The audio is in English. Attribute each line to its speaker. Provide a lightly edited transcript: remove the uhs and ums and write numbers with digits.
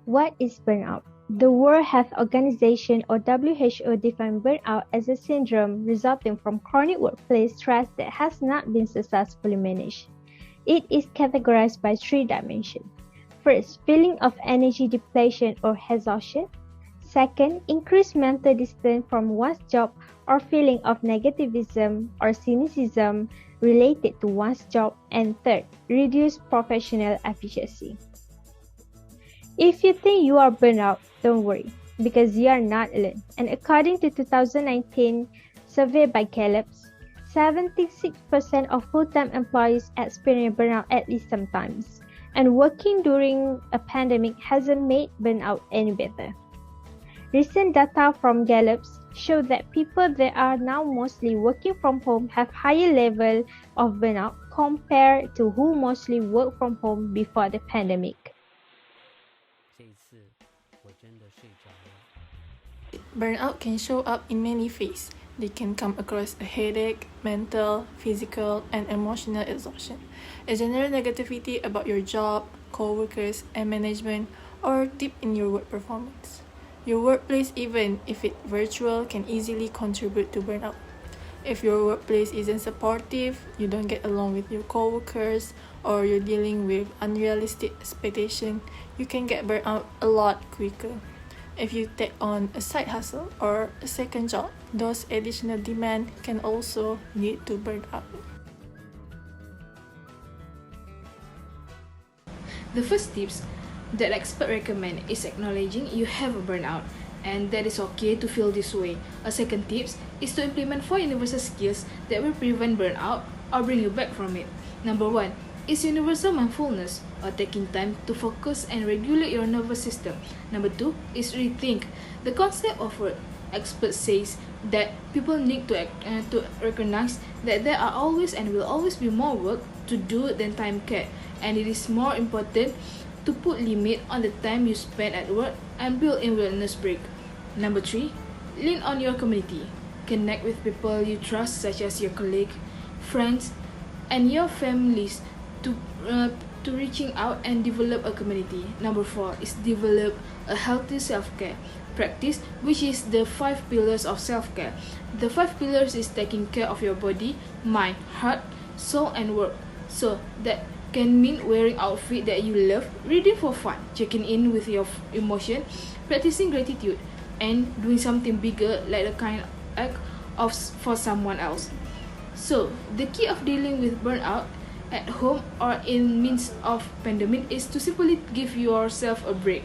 Speaker 1: What is burnout? The World Health Organization or WHO defines burnout as a syndrome resulting from chronic workplace stress that has not been successfully managed. It is categorized by three dimensions. First, feeling of energy depletion or exhaustion. Second, increased mental distance from one's job or feeling of negativism or cynicism related to one's job. And third, reduced professional efficiency. If you think you are burnt out, don't worry, because you are not alone. And according to 2019 survey by Gallup, 76% of full-time employees experience burnout at least sometimes. And working during a pandemic hasn't made burnout any better. Recent data from Gallup show that people that are now mostly working from home have higher level of burnout compared to who mostly work from home before the pandemic.
Speaker 2: Burnout can show up in many ways. They can come across a headache, mental, physical, and emotional exhaustion, a general negativity about your job, co-workers, and management, or dip in your work performance. Your workplace, even if it's virtual, can easily contribute to burnout. If your workplace isn't supportive, you don't get along with your co-workers, or you're dealing with unrealistic expectations, you can get burnt out a lot quicker. If you take on a side hustle or a second job, those additional demand can also lead to burnout.
Speaker 3: The first tips that experts recommend is acknowledging you have a burnout, and that is okay to feel this way. A second tip is to implement 4 universal skills that will prevent burnout or bring you back from it. Number 1 is universal mindfulness, or taking time to focus and regulate your nervous system. Number 2 is rethink the concept of work. Experts says that people need to recognize that there are always and will always be more work to do than time can, and it is more important to put limit on the time you spend at work and build in wellness break. Number 3, lean on your community. Connect with people you trust, such as your colleague, friends, and your families to reaching out and develop a community. Number 4 is develop a healthy self-care practice, which is the 5 pillars of self-care. The 5 pillars is taking care of your body, mind, heart, soul, and work. So that can mean wearing outfit that you love, reading for fun, checking in with your emotion, practicing gratitude, and doing something bigger like a kind act for someone else. So the key of dealing with burnout at home or in midst of pandemic is to simply give yourself a break.